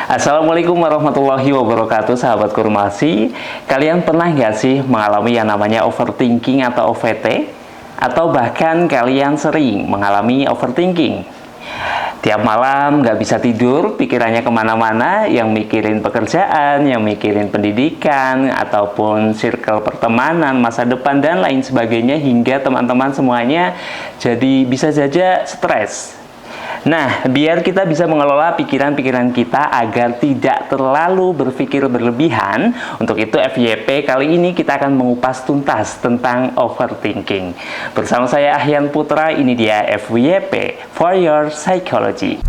Assalamualaikum warahmatullahi wabarakatuh, sahabat Kurmasi. Kalian pernah nggak sih mengalami yang namanya overthinking atau OVT? Atau bahkan kalian sering mengalami overthinking? Tiap malam nggak bisa tidur, pikirannya kemana-mana, yang mikirin pekerjaan, yang mikirin pendidikan, ataupun circle pertemanan, masa depan, dan lain sebagainya, hingga teman-teman semuanya jadi bisa saja stres. Nah, biar kita bisa mengelola pikiran-pikiran kita agar tidak terlalu berpikir berlebihan, untuk itu FYP kali ini kita akan mengupas tuntas tentang overthinking. Bersama saya Ahyan Putra, ini dia FYP for your psychology.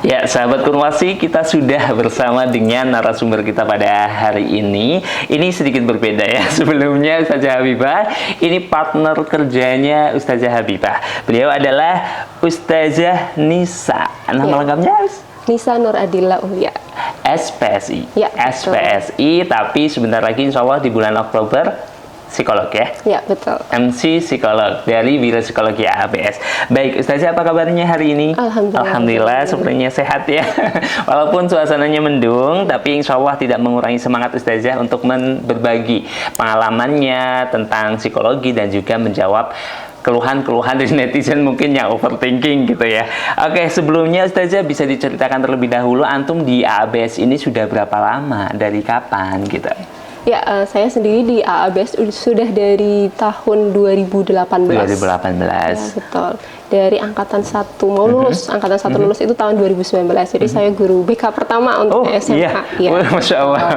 Ya, sahabat Kurmasi, kita sudah bersama dengan narasumber kita pada hari ini. Ini sedikit berbeda ya. Sebelumnya Ustazah Habibah, ini partner kerjanya Ustazah Habibah. Beliau adalah Ustazah Nisa. Nama lengkapnya Nisa Nur Adila Ulia. SPSI. Ya, SPSI, tapi sebentar lagi insya Allah di bulan Oktober psikolog ya? Ya, betul. MC psikolog dari Biro Psikologi ABS. Baik, Ustazah, apa kabarnya hari ini? Alhamdulillah, sepertinya sehat ya. Walaupun suasananya mendung, tapi insya Allah tidak mengurangi semangat Ustazah untuk berbagi pengalamannya tentang psikologi dan juga menjawab keluhan-keluhan dari netizen mungkin yang overthinking gitu ya. Oke, sebelumnya Ustazah bisa diceritakan terlebih dahulu, antum di ABS ini sudah berapa lama? Dari kapan gitu? Ya, saya sendiri di AABS sudah dari tahun 2018. 2018. Ya, betul. Dari angkatan 1 mau lulus, angkatan 1 lulus itu tahun 2019. Jadi saya guru BK pertama untuk SMA. Iya. Ya. Masya Allah.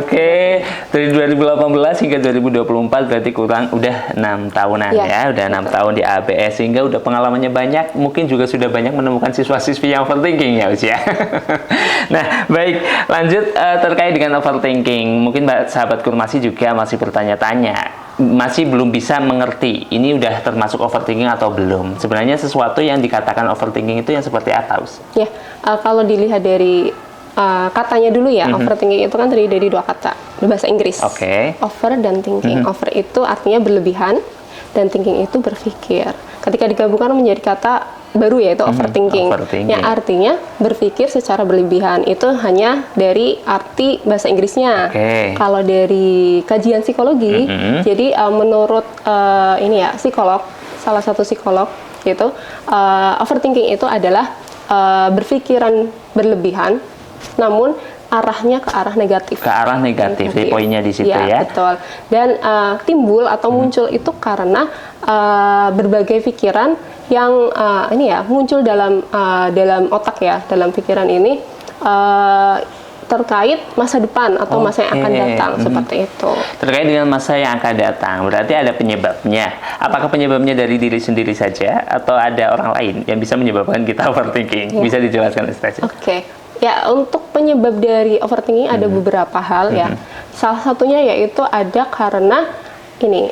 Oke, dari 2018 hingga 2024 berarti kurang udah 6 tahunan ya. Udah 6 tahun di ABS, sehingga udah pengalamannya banyak. Mungkin juga sudah banyak menemukan siswa-siswi yang overthinking ya usia. Nah, baik, lanjut terkait dengan overthinking. Mungkin sahabat Kurmasi juga masih bertanya-tanya, masih belum bisa mengerti ini udah termasuk overthinking atau belum. Sebenarnya sesuatu yang dikatakan overthinking itu yang seperti apa, Us? Ya, kalau dilihat dari katanya dulu ya, overthinking itu kan terdiri dari 2 kata bahasa Inggris. Over dan thinking. Over itu artinya berlebihan dan thinking itu berpikir. Ketika digabungkan menjadi kata baru yaitu overthinking. Yang artinya berpikir secara berlebihan. Itu hanya dari arti bahasa Inggrisnya. Kalau dari kajian psikologi, jadi menurut ini ya, psikolog, salah satu psikolog gitu, overthinking itu adalah berpikiran berlebihan, namun arahnya ke arah negatif. Ke arah negatif. Jadi poinnya di situ ya. Betul. Dan timbul atau muncul itu karena berbagai pikiran yang ini ya muncul dalam otak ya, dalam pikiran ini terkait masa depan atau masa yang akan datang, seperti itu. Terkait dengan masa yang akan datang, berarti ada penyebabnya. Apakah penyebabnya dari diri sendiri saja atau ada orang lain yang bisa menyebabkan kita overthinking? Bisa dijelaskan, Ustaz? Ya, untuk penyebab dari overthinking ada beberapa hal ya. Salah satunya yaitu ada karena ini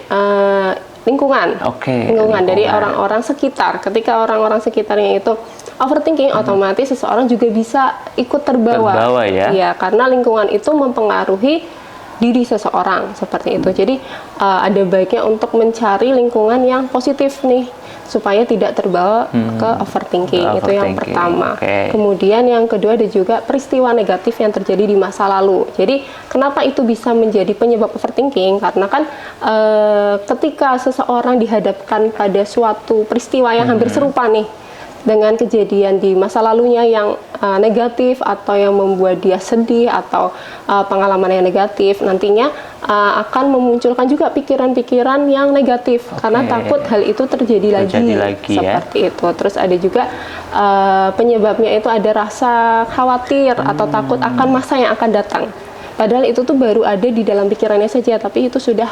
lingkungan. Lingkungan dari orang-orang sekitar. Ketika orang-orang sekitarnya itu overthinking, otomatis seseorang juga bisa ikut terbawa ya. Iya, karena lingkungan itu mempengaruhi diri seseorang seperti itu. Jadi ada baiknya untuk mencari lingkungan yang positif nih, supaya tidak terbawa ke overthinking. Itu yang pertama. Kemudian yang kedua ada juga peristiwa negatif yang terjadi di masa lalu. Jadi kenapa itu bisa menjadi penyebab overthinking? Karena kan ketika seseorang dihadapkan pada suatu peristiwa yang hampir serupa nih, dengan kejadian di masa lalunya yang negatif atau yang membuat dia sedih atau pengalaman yang negatif, nantinya akan memunculkan juga pikiran-pikiran yang negatif karena takut hal itu terjadi lagi seperti itu. Terus ada juga penyebabnya itu ada rasa khawatir atau takut akan masa yang akan datang. Padahal itu tuh baru ada di dalam pikirannya saja, tapi itu sudah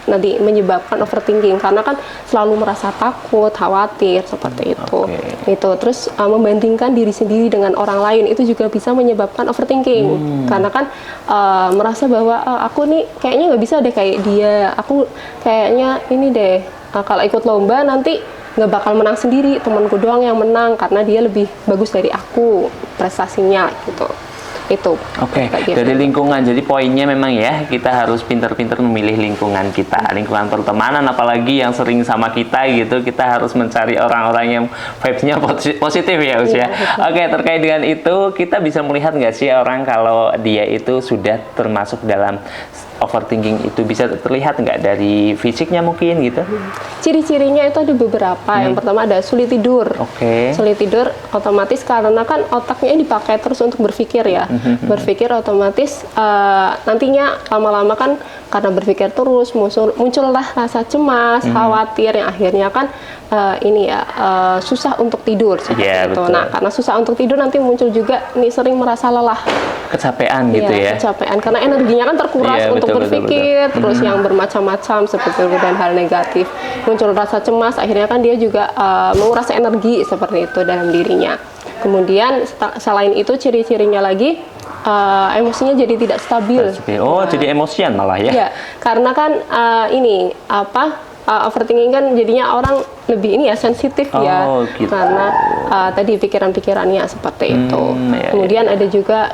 nanti menyebabkan overthinking karena kan selalu merasa takut, khawatir seperti itu. Itu terus membandingkan diri sendiri dengan orang lain itu juga bisa menyebabkan overthinking karena kan merasa bahwa aku nih kayaknya nggak bisa deh kayak dia, aku kayaknya ini deh kalau ikut lomba nanti nggak bakal menang sendiri, temanku doang yang menang karena dia lebih bagus dari aku prestasinya gitu. Itu. Oke, dari lingkungan. Jadi poinnya memang ya, kita harus pintar-pintar memilih lingkungan kita, lingkungan pertemanan, apalagi yang sering sama kita gitu. Kita harus mencari orang-orang yang vibes-nya positif ya, Us ya. Oke, terkait dengan itu, kita bisa melihat nggak sih orang kalau dia itu sudah termasuk dalam overthinking itu, bisa terlihat nggak dari fisiknya mungkin gitu? Ciri-cirinya itu ada beberapa. Yang pertama ada sulit tidur. Sulit tidur otomatis karena kan otaknya dipakai terus untuk berpikir ya. Berpikir otomatis nantinya lama-lama kan karena berpikir terus muncullah rasa cemas, khawatir yang akhirnya kan susah untuk tidur seperti itu. Nah, karena susah untuk tidur nanti muncul juga sering merasa lelah, kecapean gitu ya. Kecapean karena energinya kan terkuras untuk berpikir terus yang bermacam-macam seperti itu dan hal negatif. Muncul rasa cemas, akhirnya kan dia juga menguras energi seperti itu dalam dirinya. Kemudian selain itu ciri-cirinya lagi emosinya jadi tidak stabil. Jadi emosian malah ya? Iya, karena kan overthinking kan jadinya orang lebih sensitif ya, gitu. Karena tadi pikiran-pikirannya seperti itu. Kemudian ada juga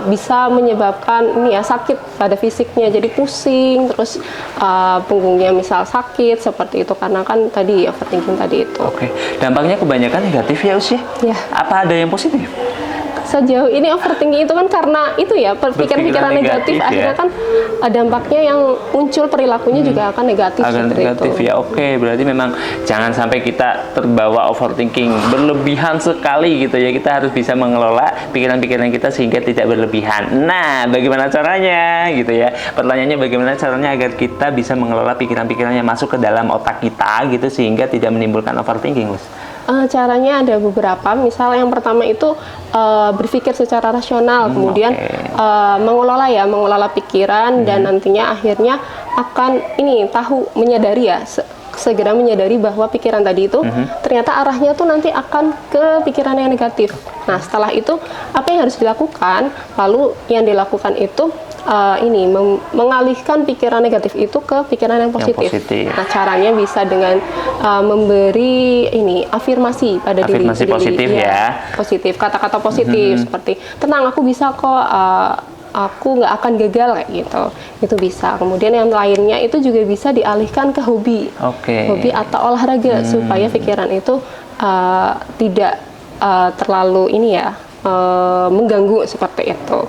bisa menyebabkan sakit pada fisiknya, jadi pusing, terus punggungnya misal sakit seperti itu karena kan tadi overthinking tadi itu. Dampaknya kebanyakan negatif ya, Us ya? Iya. Apa ada yang positif? Sejauh ini overthinking itu kan karena itu ya pikiran-pikiran negatif akhirnya kan dampaknya yang muncul perilakunya juga akan negatif. Ya. Berarti memang jangan sampai kita terbawa overthinking berlebihan sekali gitu ya. Kita harus bisa mengelola pikiran-pikiran kita sehingga tidak berlebihan. Nah, bagaimana caranya gitu ya? Pertanyaannya bagaimana caranya agar kita bisa mengelola pikiran-pikiran yang masuk ke dalam otak kita gitu sehingga tidak menimbulkan overthinking, Mas? Caranya ada beberapa. Misal yang pertama itu berpikir secara rasional, kemudian mengelola pikiran dan nantinya akhirnya akan menyadari ya, segera menyadari bahwa pikiran tadi itu ternyata arahnya tuh nanti akan ke pikiran yang negatif. Nah, setelah itu apa yang harus dilakukan? Lalu yang dilakukan itu mengalihkan pikiran negatif itu ke pikiran yang positif. Nah, caranya bisa dengan memberi afirmasi pada diri sendiri. Positif ya. Positif, kata-kata positif seperti tenang, aku bisa kok, aku nggak akan gagal kayak gitu. Itu bisa. Kemudian yang lainnya itu juga bisa dialihkan ke hobi. Hobi atau olahraga supaya pikiran itu tidak terlalu mengganggu seperti itu.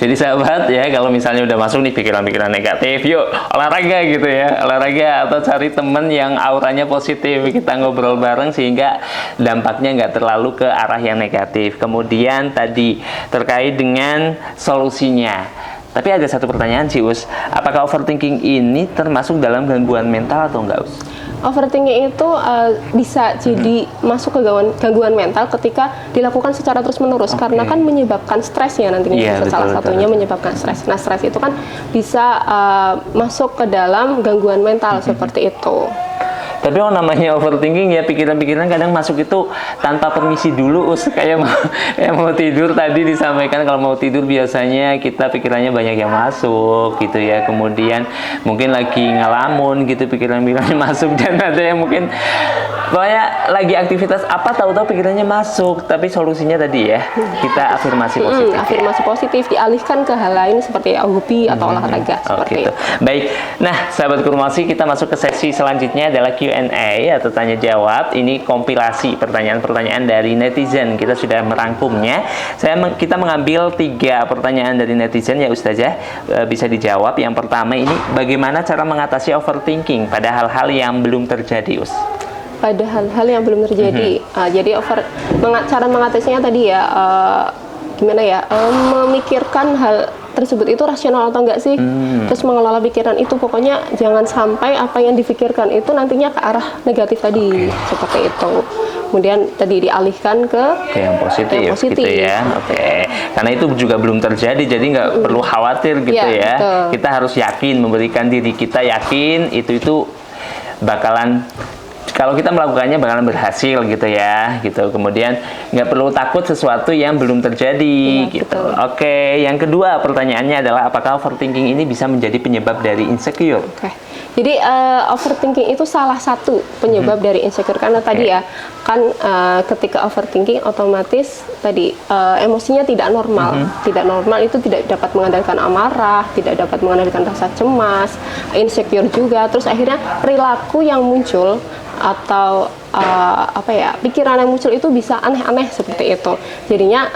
Jadi sahabat ya, kalau misalnya udah masuk nih pikiran-pikiran negatif, yuk olahraga gitu ya, olahraga atau cari temen yang auranya positif, kita ngobrol bareng sehingga dampaknya nggak terlalu ke arah yang negatif. Kemudian tadi terkait dengan solusinya. Tapi ada satu pertanyaan sih, Us, apakah overthinking ini termasuk dalam gangguan mental atau enggak, Us? Overthinking itu bisa jadi masuk ke gangguan mental ketika dilakukan secara terus-menerus karena kan menyebabkan stres ya nantinya. Salah satunya menyebabkan stres. Nah, stres itu kan bisa masuk ke dalam gangguan mental seperti itu. Tapi namanya overthinking ya, pikiran-pikiran kadang masuk itu tanpa permisi dulu, Us. Kayak mau tidur tadi disampaikan, kalau mau tidur biasanya kita pikirannya banyak yang masuk gitu ya. Kemudian mungkin lagi ngelamun gitu, pikiran-pikirannya masuk, dan ada yang mungkin pokoknya lagi aktivitas apa tahu-tahu pikirannya masuk. Tapi solusinya tadi ya, kita afirmasi positif. Afirmasi positif dialihkan ke hal lain seperti hobi atau olahraga seperti itu. Baik. Nah, sahabat Kurmasi, kita masuk ke sesi selanjutnya adalah Q&A atau tanya jawab. Ini kompilasi pertanyaan-pertanyaan dari netizen. Kita sudah merangkumnya. Kita mengambil 3 pertanyaan dari netizen ya, Ustazah. Bisa dijawab. Yang pertama ini, bagaimana cara mengatasi overthinking pada hal-hal yang belum terjadi, Us? Pada hal-hal yang belum terjadi. Jadi cara mengatasinya tadi ya, gimana ya? Memikirkan hal tersebut itu rasional atau enggak sih, terus mengelola pikiran itu, pokoknya jangan sampai apa yang difikirkan itu nantinya ke arah negatif tadi, seperti itu. Kemudian tadi dialihkan ke yang positif gitu ya. Karena itu juga belum terjadi, jadi nggak perlu khawatir gitu ya. Betul. Kita harus yakin, memberikan diri kita yakin itu bakalan, kalau kita melakukannya bakalan berhasil gitu ya, gitu. Kemudian nggak perlu takut sesuatu yang belum terjadi, gitu. Yang kedua pertanyaannya adalah apakah overthinking ini bisa menjadi penyebab dari insecure? Jadi overthinking itu salah satu penyebab dari insecure karena tadi ya kan ketika overthinking otomatis tadi emosinya tidak normal. Tidak normal itu tidak dapat mengandalkan amarah, tidak dapat mengandalkan rasa cemas, insecure juga. Terus akhirnya perilaku yang muncul atau pikiran yang muncul itu bisa aneh-aneh seperti itu. Jadinya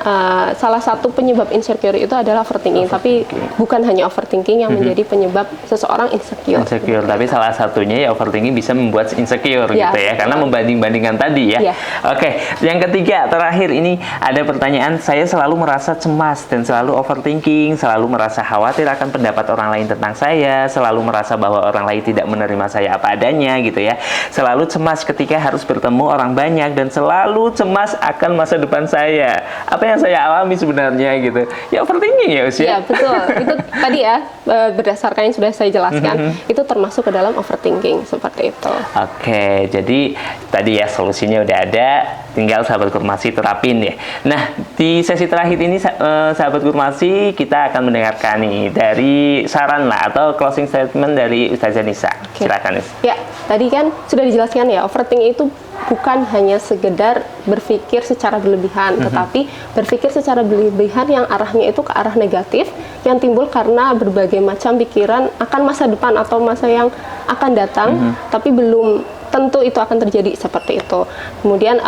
salah satu penyebab insecure itu adalah overthinking, tapi bukan hanya overthinking yang menjadi penyebab seseorang insecure. Tapi salah satunya ya overthinking bisa membuat insecure gitu ya, karena membanding-bandingkan tadi ya. Oke, yang ketiga terakhir ini ada pertanyaan, saya selalu merasa cemas dan selalu overthinking, selalu merasa khawatir akan pendapat orang lain tentang saya, selalu merasa bahwa orang lain tidak menerima saya apa adanya gitu ya. Selalu cemas ketika harus bertemu orang banyak dan selalu cemas akan masa depan saya. Apa yang saya alami sebenarnya gitu? Ya overthinking ya usia. Ya betul. Itu tadi ya berdasarkan yang sudah saya jelaskan itu termasuk ke dalam overthinking seperti itu. Oke, jadi tadi ya solusinya udah ada, tinggal sahabat Kurmasi terapin ya. Nah, di sesi terakhir ini sahabat Kurmasi kita akan mendengarkan nih dari saran lah atau closing statement dari Ustazah Nisa. Silakan Nis. Ya, tadi kan sudah dijelaskan ya, overthinking itu bukan hanya sekedar berpikir secara berlebihan, tetapi berpikir secara berlebihan yang arahnya itu ke arah negatif, yang timbul karena berbagai macam pikiran akan masa depan atau masa yang akan datang, tapi belum tentu itu akan terjadi seperti itu. Kemudian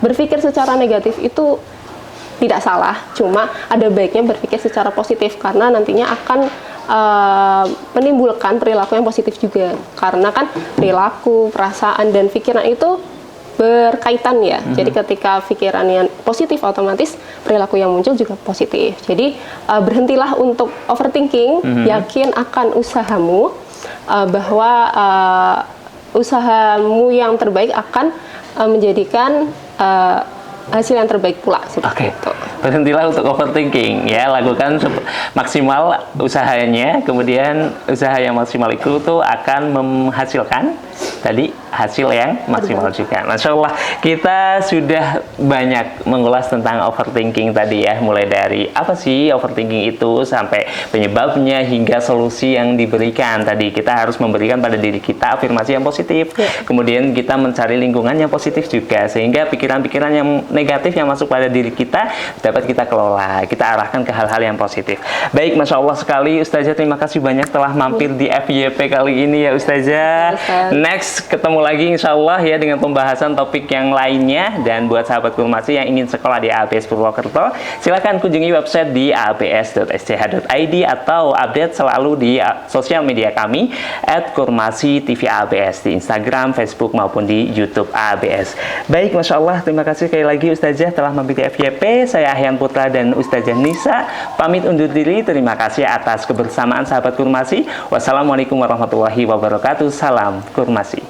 berpikir secara negatif itu tidak salah, cuma ada baiknya berpikir secara positif karena nantinya akan menimbulkan perilaku yang positif juga, karena kan perilaku, perasaan dan pikiran itu berkaitan ya. Jadi ketika pikiran yang positif otomatis perilaku yang muncul juga positif. Jadi berhentilah untuk overthinking, yakin akan usahamu bahwa usahamu yang terbaik akan menjadikan hasil yang terbaik pula seperti itu. Berhentilah untuk overthinking ya, lakukan maksimal usahanya, kemudian usaha yang maksimal itu tuh akan menghasilkan tadi hasil yang maksimal juga. Masya Allah, kita sudah banyak mengulas tentang overthinking tadi ya, mulai dari apa sih overthinking itu sampai penyebabnya hingga solusi yang diberikan. Tadi kita harus memberikan pada diri kita afirmasi yang positif, kemudian kita mencari lingkungan yang positif juga, sehingga pikiran-pikiran yang negatif yang masuk pada diri kita dapat kita kelola, kita arahkan ke hal-hal yang positif. Baik, Masya Allah sekali Ustazah, terima kasih banyak telah mampir di FYP kali ini ya Ustazah. Next ketemu lagi insya Allah ya dengan pembahasan topik yang lainnya. Dan buat sahabat Kurmasi yang ingin sekolah di ABS Purwokerto, silakan kunjungi website di abs.sch.id atau update selalu di sosial media kami @kurmasi_tv_abs di Instagram, Facebook maupun di YouTube ABS. Baik, Masya Allah, terima kasih sekali lagi Ustazah telah mampir di FYP. Saya Ahyan Putra dan Ustazah Nisa pamit undur diri. Terima kasih atas kebersamaan sahabat Kurmasi. Wassalamualaikum warahmatullahi wabarakatuh. Salam Kurmasi.